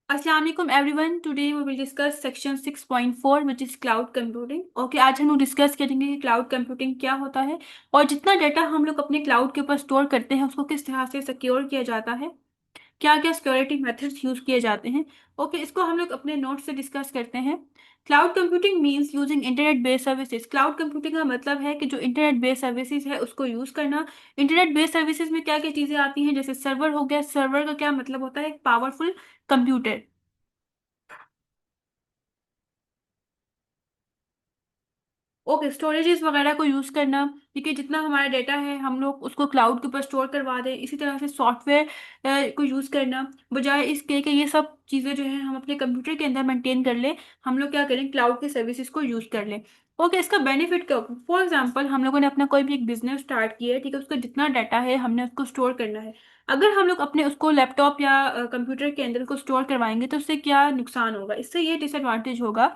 अस्सलाम वालेकुम everyone. Today we will discuss section 6.4 which is cloud computing. Okay, आज हम लोग डिस्कस करेंगे कि क्लाउड कंप्यूटिंग क्या होता है और जितना डाटा हम लोग अपने क्लाउड के ऊपर स्टोर करते हैं उसको किस तरह से सिक्योर किया जाता है, क्या क्या सिक्योरिटी मेथड्स यूज किए जाते हैं। ओके, इसको हम लोग अपने नोट से डिस्कस करते हैं। Cloud computing means using internet based services. Cloud computing का मतलब है कि जो इंटरनेट बेस्ड सर्विसेज है उसको यूज करना। इंटरनेट बेस्ड सर्विसेज में क्या क्या चीजें आती हैं, जैसे सर्वर हो गया। सर्वर का क्या मतलब होता है? एक पावरफुल कंप्यूटर। ओके, स्टोरेजेस वगैरह को यूज करना। ठीक है, जितना हमारा डेटा है हम लोग उसको क्लाउड के ऊपर स्टोर करवा दें। इसी तरह से सॉफ्टवेयर को यूज करना, बजाय इसके कि ये सब चीजें जो है हम अपने कंप्यूटर के अंदर मेंटेन कर लें, हम लोग क्या करें, क्लाउड के सर्विसेज को यूज कर लें। ओके, इसका बेनिफिट क्या होगा? फॉर एग्जाम्पल, हम लोगों ने अपना कोई भी एक बिजनेस स्टार्ट किया है, ठीक है, उसका जितना डाटा है हमने उसको स्टोर करना है। अगर हम लोग अपने उसको लैपटॉप या कंप्यूटर के अंदर उसको स्टोर करवाएंगे तो उससे क्या नुकसान होगा? इससे ये डिसएडवांटेज होगा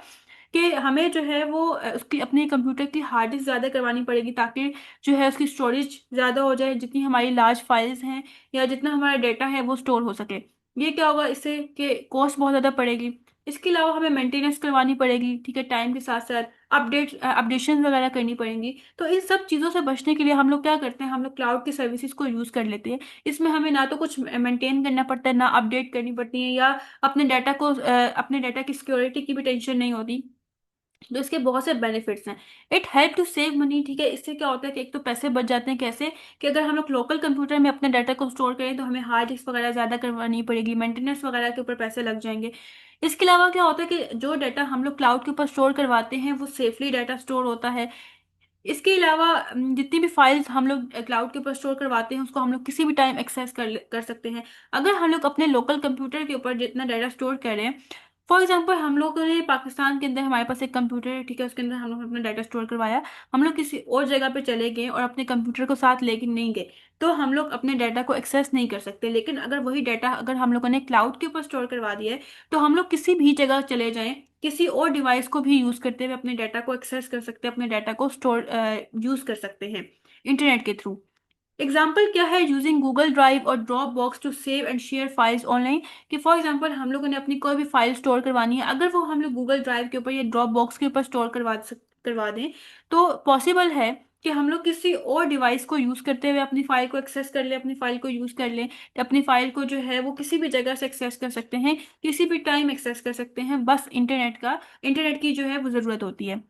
कि हमें जो है वो उसकी अपने कंप्यूटर की हार्ड डिस्क ज़्यादा करवानी पड़ेगी, ताकि जो है उसकी स्टोरेज ज़्यादा हो जाए, जितनी हमारी लार्ज फाइल्स हैं या जितना हमारा डेटा है वो स्टोर हो सके। ये क्या होगा इससे कि कॉस्ट बहुत ज़्यादा पड़ेगी। इसके अलावा हमें मेंटेनेंस करवानी पड़ेगी, ठीक है, टाइम के साथ साथ अपडेशन वगैरह करनी पड़ेंगी। तो इन सब चीज़ों से बचने के लिए हम लोग क्या करते हैं, हम लोग क्लाउड की सर्विसेज को यूज़ कर लेते हैं। इसमें हमें ना तो कुछ मेंटेन करना पड़ता है, ना अपडेट करनी पड़ती है, या अपने डाटा की सिक्योरिटी की भी टेंशन नहीं होती। तो इसके बहुत से बेनिफिट्स हैं। It help to save money. ठीक है, इससे क्या होता है कि एक तो पैसे बच जाते हैं। कैसे? कि अगर हम लोग लोकल कंप्यूटर में अपने डाटा को स्टोर करें तो हमें हार्ड डिस्क वगैरह ज़्यादा करवानी पड़ेगी, मेंटेनेंस वगैरह के ऊपर पैसे लग जाएंगे। इसके अलावा क्या होता है कि जो डाटा हम लोग क्लाउड के ऊपर स्टोर करवाते हैं वो सेफली डाटा स्टोर होता है। इसके अलावा जितनी भी फाइल्स हम लोग क्लाउड के ऊपर स्टोर करवाते हैं उसको हम लोग किसी भी टाइम एक्सेस कर सकते हैं। अगर हम लोग अपने लोकल कंप्यूटर के ऊपर जितना डाटा स्टोर करें, फॉर एग्जांपल हम लोग ने पाकिस्तान के अंदर हमारे पास एक कंप्यूटर है, ठीक है, उसके अंदर हम लोग ने अपना डाटा स्टोर करवाया। हम लोग किसी और जगह पे चले गए और अपने कंप्यूटर को साथ लेके नहीं गए, तो हम लोग अपने डाटा को एक्सेस नहीं कर सकते। लेकिन अगर वही डाटा अगर हम लोगों ने क्लाउड के ऊपर स्टोर करवा दिया है, तो हम लोग किसी भी जगह चले जाएं, किसी और डिवाइस को भी यूज करते हुए अपने डाटा को एक्सेस कर सकते हैं, अपने डाटा को स्टोर यूज कर सकते हैं इंटरनेट के थ्रू। एग्जाम्पल क्या है? यूजिंग गूगल ड्राइव और drop box to save and share files online. कि फॉर एग्जाम्पल हम लोगों ने अपनी कोई भी फाइल स्टोर करवानी है, अगर वो हम लोग गूगल ड्राइव के ऊपर या ड्रॉप बॉक्स के ऊपर स्टोर करवा दें, तो पॉसिबल है कि हम लोग किसी और डिवाइस को यूज करते हुए अपनी फाइल को एक्सेस कर ले, अपनी फाइल को यूज कर लें। अपनी फाइल को जो है वो किसी भी जगह से एक्सेस कर सकते हैं, किसी भी टाइम एक्सेस कर सकते हैं। बस इंटरनेट की जो है वो जरूरत होती है।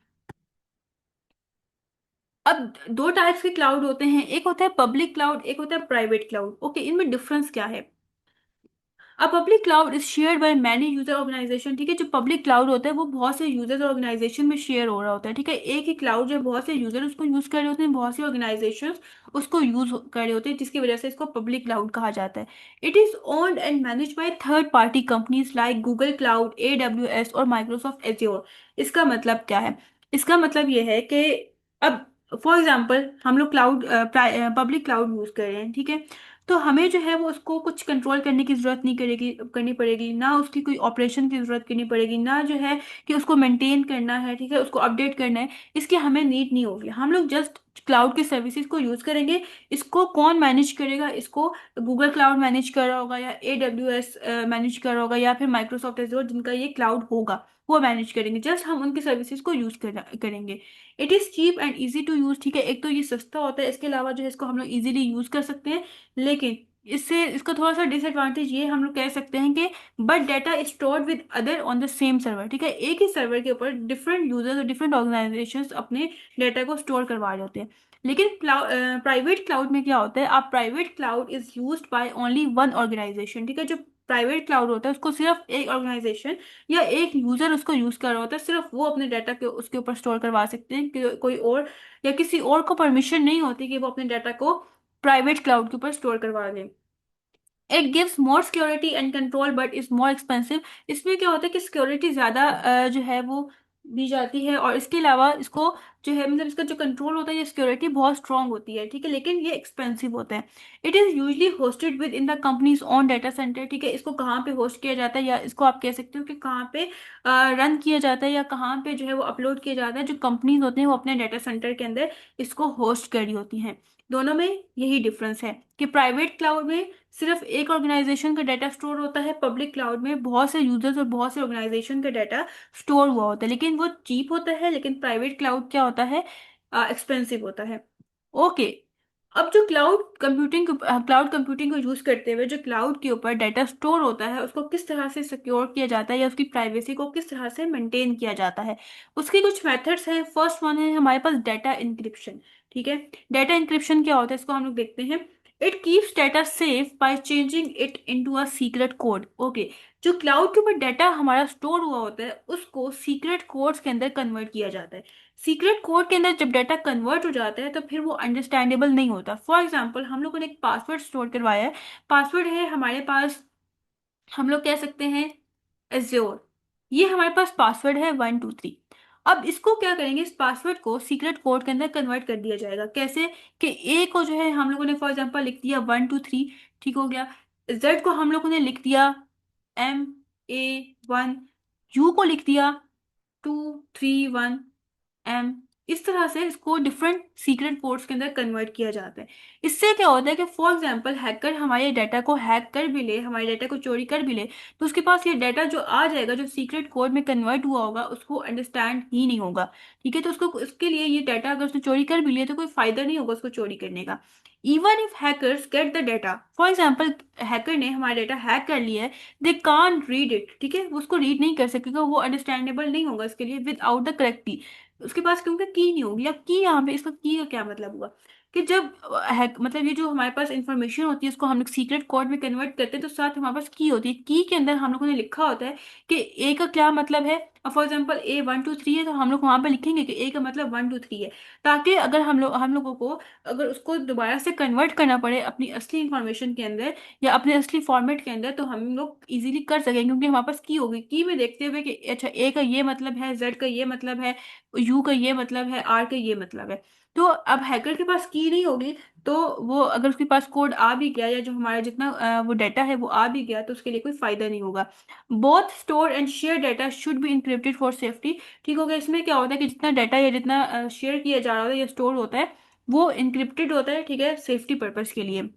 अब दो टाइप्स के क्लाउड होते हैं, एक होता है पब्लिक क्लाउड, एक होता है प्राइवेट क्लाउड। ओके, इनमें डिफरेंस क्या है? अब public cloud is shared by many user organization. ठीक है, जो पब्लिक क्लाउड होता है वो बहुत से यूजर्स ऑर्गेनाइजेशन में शेयर हो रहा होता है। ठीक है, एक ही क्लाउड जो है बहुत से यूजर उसको यूज कर रहे होते हैं, बहुत सी ऑर्गेनाइजेशन उसको यूज कर रहे होते हैं, जिसकी वजह से इसको पब्लिक क्लाउड कहा जाता है। It is owned and manage by third party companies like Google cloud, AWS और माइक्रोसॉफ्ट एज्योर। इसका मतलब क्या है? इसका मतलब ये है कि अब फॉर एग्जाम्पल हम लोग पब्लिक क्लाउड यूज कर रहे हैं, ठीक है, तो हमें जो है वो उसको कुछ कंट्रोल करने की जरूरत नहीं करनी पड़ेगी, ना उसकी कोई ऑपरेशन की जरूरत करनी पड़ेगी, ना जो है कि उसको मेंटेन करना है, ठीक है, उसको अपडेट करना है। इसकी हमें नीड नहीं होगी। हम लोग जस्ट क्लाउड के सर्विसेज को यूज करेंगे। इसको कौन मैनेज करेगा? इसको गूगल क्लाउड मैनेज कर रहा होगा, या AWS मैनेज कर रहा होगा, या फिर माइक्रोसॉफ्ट एज़्योर जिनका ये क्लाउड होगा वो मैनेज करेंगे। जस्ट हम उनकी सर्विसेज को यूज करेंगे। It is cheap and easy to use. ठीक है, एक तो ये सस्ता होता है, इसके अलावा जो है इसको हम लोग इजीली यूज कर सकते हैं। लेकिन इससे इसका थोड़ा सा डिसएडवांटेज ये हम लोग कह सकते हैं कि but data is stored with other on the same server. ठीक है, एक ही सर्वर के ऊपर डिफरेंट यूजर्स और डिफरेंट ऑर्गेनाइजेशंस अपने डाटा को स्टोर करवा रहे होते हैं। लेकिन प्राइवेट क्लाउड में क्या होता है? आप private cloud is used by only one organization. ठीक है, जो प्राइवेट क्लाउड होता है उसको सिर्फ एक ऑर्गेनाइजेशन या एक यूजर उसको यूज कर रहा होता है, सिर्फ वो अपने डाटा के उसके ऊपर स्टोर करवा सकते हैं, कोई और या किसी और को परमिशन नहीं होती कि वो अपने डाटा को प्राइवेट क्लाउड के ऊपर स्टोर करवा दें। It gives more security and control but is more expensive. इसमें क्या होता है कि सिक्योरिटी ज़्यादा जो है वो दी जाती है, और इसके अलावा इसको जो है मतलब इसका जो कंट्रोल होता है, ये सिक्योरिटी बहुत स्ट्रांग होती है, ठीक है, लेकिन ये एक्सपेंसिव होता है। It is usually hosted with in the companies own data centre. ठीक है, इसको कहाँ पे होस्ट किया जाता है, या इसको आप कह सकते हो कि कहाँ पे रन किया जाता है, या कहाँ पे जो है वो अपलोड किया जाता है, जो कंपनीज होते हैं वो अपने डाटा सेंटर के अंदर इसको होस्ट कर रही होती हैं। दोनों में यही डिफरेंस है कि प्राइवेट क्लाउड में सिर्फ एक ऑर्गेनाइजेशन का डाटा स्टोर होता है, पब्लिक क्लाउड में बहुत से यूजर्स और बहुत से ऑर्गेनाइजेशन का डाटा स्टोर हुआ होता है, लेकिन वो चीप होता है। लेकिन प्राइवेट क्लाउड क्या होता है, एक्सपेंसिव होता है। ओके। अब जो क्लाउड कंप्यूटिंग को यूज करते हुए जो क्लाउड के ऊपर डाटा स्टोर होता है उसको किस तरह से सिक्योर किया जाता है या उसकी प्राइवेसी को किस तरह से मेंटेन किया जाता है, उसके कुछ मेथड्स हैं। फर्स्ट वन है हमारे पास डाटा इंक्रिप्शन। ठीक है। डाटा इंक्रिप्शन क्या होता है इसको हम लोग देखते हैं। It keeps data safe by changing it into a secret code. Okay. जो क्लाउड के ऊपर डाटा हमारा स्टोर हुआ होता है उसको सीक्रेट कोड्स के अंदर कन्वर्ट किया जाता है। सीक्रेट कोड के अंदर जब डाटा कन्वर्ट हो जाता है तो फिर वो अंडरस्टैंडेबल नहीं होता। फॉर एग्जाम्पल हम लोगों ने एक पासवर्ड स्टोर करवाया है। पासवर्ड है हमारे पास, हम लोग कह सकते हैं एज्योर। ये हमारे पास पासवर्ड है 123। अब इसको क्या करेंगे, इस पासवर्ड को सीक्रेट कोड के अंदर कन्वर्ट कर दिया जाएगा। कैसे कि ए को जो है हम लोगों ने फॉर एग्जांपल लिख दिया 123, ठीक हो गया। जेड को हम लोगों ने लिख दिया MA1, यू को लिख दिया 231M। इस तरह से इसको डिफरेंट सीक्रेट कोड्स के अंदर कन्वर्ट किया जाता है। इससे क्या होता है कि फॉर एग्जांपल हैकर हमारे डाटा को हैक कर भी ले, हमारे डाटा को चोरी कर भी ले, तो उसके पास ये डाटा जो आ जाएगा जो सीक्रेट कोड में कन्वर्ट हुआ होगा उसको अंडरस्टैंड ही नहीं होगा। ठीक है। तो उसको उसके लिए ये डाटा अगर उसने चोरी कर भी लिया तो कोई फायदा नहीं होगा उसको चोरी करने का। Even if hackers get the data, for example hacker ने हमारा डाटा हैक कर लिया है, दे कान रीड इट। ठीक है। वो उसको रीड नहीं कर सकेगा, वो अंडरस्टैंडेबल नहीं होगा इसके लिए विद द करेक्ट की। उसके पास क्योंकि की नहीं होगी। अब की यहाँ पे इसका की का क्या मतलब हुआ कि जब हैक मतलब ये जो हमारे पास इंफॉर्मेशन होती है उसको हम लोग सीक्रेट कोड में कन्वर्ट करते हैं तो साथ हमारे पास की होती है। की के अंदर हम लोगों ने लिखा होता है कि ए का क्या मतलब है। फॉर एग्जाम्पल A123 है तो हम लोग वहां पे लिखेंगे कि ए का मतलब 123 है, ताकि अगर हम लोगों को अगर उसको दोबारा से कन्वर्ट करना पड़े अपनी असली इंफॉर्मेशन के अंदर या अपने असली फॉर्मेट के अंदर तो हम लोग इजीली कर सकेंगे, क्योंकि हमारे पास की होगी। की में देखते हुए कि अच्छा ए का ये मतलब है, जेड का ये मतलब है, यू का ये मतलब है, आर का ये मतलब है। तो अब हैकर के पास की नहीं होगी तो वो अगर उसके पास कोड आ भी गया या जो हमारा जितना वो डाटा है वो आ भी गया तो उसके लिए कोई फायदा नहीं होगा। Both store and share data should be encrypted for safety. ठीक हो गया। इसमें क्या होता है कि जितना डाटा या जितना शेयर किया जा रहा होता है या स्टोर होता है वो इंक्रिप्टेड होता है। ठीक है। सेफ्टी पर्पज के लिए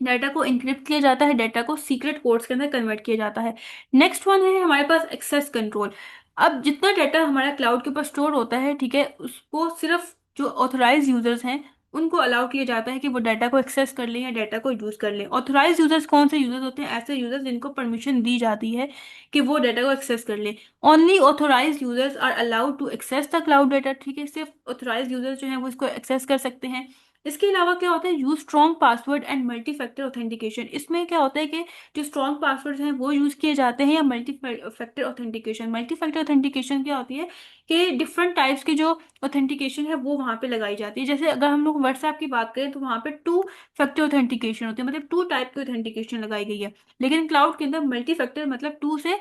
डाटा को इंक्रिप्ट किया जाता है, डाटा को सीक्रेट कोड्स के अंदर कन्वर्ट किया जाता है। नेक्स्ट वन है हमारे पास एक्सेस कंट्रोल। अब जितना डाटा हमारा क्लाउड के ऊपर स्टोर होता है, ठीक है, उसको सिर्फ जो ऑथोराइज यूजर्स हैं उनको अलाउ किया जाता है कि वो डाटा को एक्सेस कर लें या डाटा को यूज कर लें। ऑथोराइज यूजर्स कौन से यूजर्स होते हैं, ऐसे यूजर्स जिनको परमिशन दी जाती है कि वो डाटा को एक्सेस कर लें। Only authorize users are allowed to access the cloud data. ठीक है। सिर्फ ऑथोराइज यूजर्स जो है वो इसको एक्सेस कर सकते हैं। इसके अलावा क्या होता है, use strong password and multi factor authentication. इसमें क्या होता है कि जो स्ट्रॉन्ग पासवर्ड हैं वो यूज किए जाते हैं या multi factor authentication. Multi factor authentication क्या होती है कि डिफरेंट टाइप्स की जो ऑथेंटिकेशन है वो वहां पे लगाई जाती है। जैसे अगर हम लोग व्हाट्सएप की बात करें तो वहां पे 2 फैक्टर ऑथेंटिकेशन होती है, मतलब 2 टाइप की ऑथेंटिकेशन लगाई गई है। लेकिन क्लाउड के अंदर मल्टी फैक्टर मतलब 2 से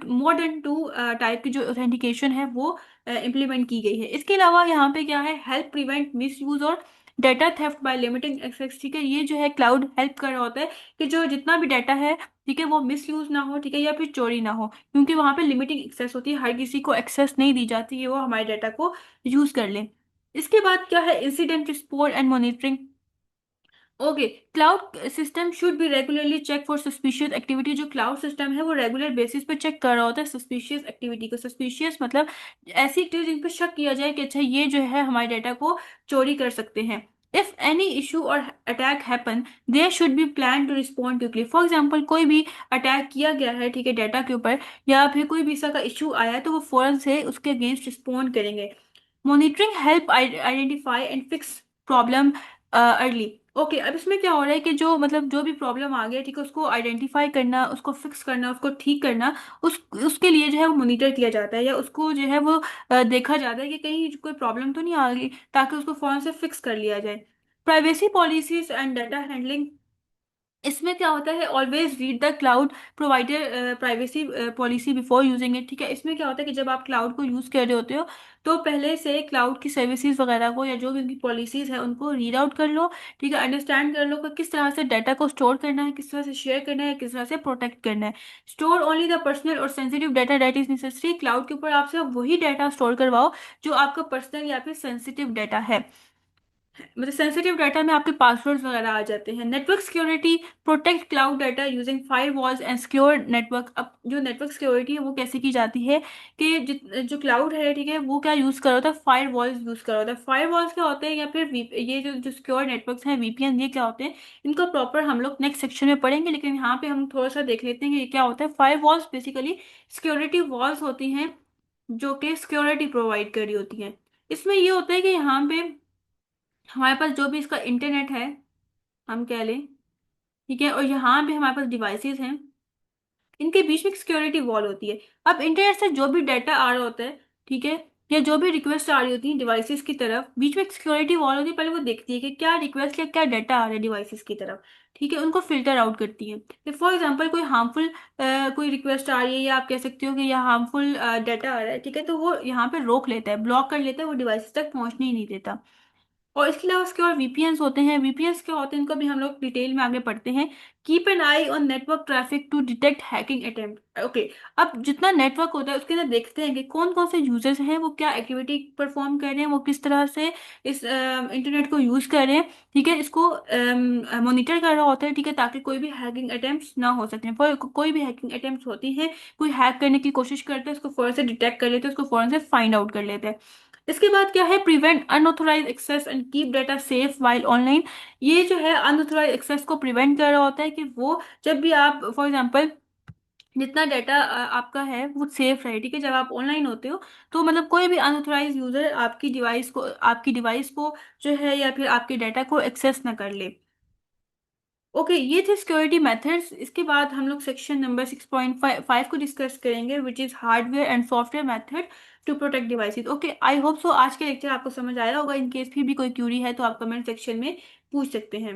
मोर देन 2 टाइप की जो ऑथेंटिकेशन है वो इम्प्लीमेंट की गई है। इसके अलावा यहाँ पे क्या है, हेल्प प्रिवेंट मिस यूज और data theft by limiting access. ठीक है। ये जो है क्लाउड हेल्प कर रहा होता है कि जो जितना भी डाटा है, ठीक है, वो मिस यूज ना हो, ठीक है, या फिर चोरी ना हो, क्योंकि वहां पे लिमिटिंग एक्सेस होती है, हर किसी को एक्सेस नहीं दी जाती है वो हमारे डाटा को यूज कर ले। इसके बाद क्या है, incident response and monitoring. Okay. Cloud system should be regularly check for suspicious activity. जो क्लाउड सिस्टम है वो रेगुलर बेसिस पे चेक कर रहा होता है सस्पिशियस एक्टिविटी को। सस्पिशियस मतलब ऐसी एक्टिविटी जिन पर शक किया जाए कि अच्छा ये जो है हमारे डाटा को चोरी कर सकते हैं। इफ एनी इशू और attack happen there should be plan to respond quickly. For example कोई भी अटैक किया गया है, ठीक है, डाटा के ऊपर, या फिर कोई भी इसका का इशू आया है तो वो फौरन से उसके अगेंस्ट रिस्पॉन्ड करेंगे। Monitoring help identify and fix problem early. Okay. अब इसमें क्या हो रहा है कि जो मतलब जो भी प्रॉब्लम आ गया, ठीक है, उसको आइडेंटिफाई करना, उसको फिक्स करना, उसको ठीक करना, उसके लिए जो है वो मॉनिटर किया जाता है या उसको जो है वो देखा जाता है कि कहीं कोई प्रॉब्लम तो नहीं आ गई, ताकि उसको फौरन से फिक्स कर लिया जाए। Privacy policies and data handling. इसमें क्या होता है, always read the cloud provider privacy policy before using it. ठीक है। इसमें क्या होता है कि जब आप क्लाउड को यूज कर रहे होते हो तो पहले से क्लाउड की सर्विसेज वगैरह को या जो भी उनकी पॉलिसीज है उनको रीड आउट कर लो। ठीक है। अंडरस्टैंड कर लो कि किस तरह से डाटा को स्टोर करना है, किस तरह से शेयर करना है, किस तरह से प्रोटेक्ट करना है। स्टोर ओनली द पर्सनल और sensitive data that is necessary. Cloud के ऊपर आप सिर्फ वही डाटा स्टोर करवाओ जो आपका पर्सनल या फिर सेंसिटिव डाटा है। मतलब सेंसिटिव डाटा में आपके पासवर्ड्स वगैरह आ जाते हैं। Network security, protect cloud data using firewalls and secure network. अब जो नेटवर्क सिक्योरिटी है वो कैसे की जाती है कि जो क्लाउड है, ठीक है, वो क्या यूज कर रहा होता है, फायरवॉल्स यूज कर रहा होता है। फायरवॉल्स क्या होते हैं, या फिर ये जो जो सिक्योर नेटवर्क्स हैं, वीपीएन, ये क्या होते हैं, इनको प्रॉपर हम लोग नेक्स्ट सेक्शन में पढ़ेंगे, लेकिन यहाँ पे हम थोड़ा सा देख लेते हैं कि ये क्या होता है। फायरवॉल्स बेसिकली सिक्योरिटी वॉल्स होती हैं जो कि सिक्योरिटी प्रोवाइड कर रही होती हैं। इसमें ये होता है कि यहाँ पे हमारे पास जो भी इसका इंटरनेट है, हम कह लें, ठीक है, और यहाँ पे हमारे पास डिवाइसेस हैं, इनके बीच में एक सिक्योरिटी वॉल होती है। अब इंटरनेट से जो भी डाटा आ रहा होता है, ठीक है, या जो भी रिक्वेस्ट आ रही होती है डिवाइसेस की तरफ, बीच में एक सिक्योरिटी वॉल होती है। पहले वो देखती है कि क्या रिक्वेस्ट या क्या डाटा आ रहा है डिवाइसेस की तरफ, ठीक है, उनको फिल्टर आउट करती है। फॉर एग्जांपल कोई हार्मफुल कोई रिक्वेस्ट आ रही है, या आप कह सकते हो कि यह हार्मफुल डाटा आ रहा है, ठीक है, तो वो यहाँ पे रोक लेता है, ब्लॉक कर लेता है, वो डिवाइसेस तक पहुंचने ही नहीं देता। और इसके अलावा उसके और वीपीएन्स होते हैं। वीपीएन्स क्या होते हैं, इनको भी हम लोग डिटेल में आगे पढ़ते हैं। Keep an eye on network traffic to detect hacking attempt. Okay, अब जितना नेटवर्क होता है उसके अंदर देखते हैं कि कौन कौन से यूजर्स हैं, वो क्या एक्टिविटी परफॉर्म कर रहे हैं, वो किस तरह से इस इंटरनेट को यूज कर रहे हैं, ठीक है, इसको मॉनिटर कर रहा होता है, ठीक है, ताकि कोई भी हैकिंग अटेम्प्ट ना हो सके। कोई भी हैकिंग अटेम्प्ट होती है, कोई हैक करने की कोशिश करते हैं, उसको फौरन से डिटेक्ट कर लेते हैं, उसको फौरन से फाइंड आउट कर लेते हैं। इसके बाद क्या है, prevent unauthorize access and keep data safe while online. ये जो है अनऑथोराइज एक्सेस को प्रिवेंट कर रहा होता है कि वो जब भी आप फॉर एग्जांपल जितना डाटा आपका है वो सेफ रहे, ठीक है, जब आप ऑनलाइन होते हो, तो मतलब कोई भी अनऑथोराइज यूजर आपकी डिवाइस को जो है या फिर आपके डाटा को एक्सेस ना कर ले। ओके, ये थे सिक्योरिटी मेथड्स। इसके बाद हम लोग सेक्शन नंबर 6.5 को डिस्कस करेंगे, which is hardware and software method to protect devices. Okay, I hope so आज के लेक्चर आपको समझ आया होगा। इन केस फिर भी कोई क्यूरी है तो आप कमेंट सेक्शन में पूछ सकते हैं।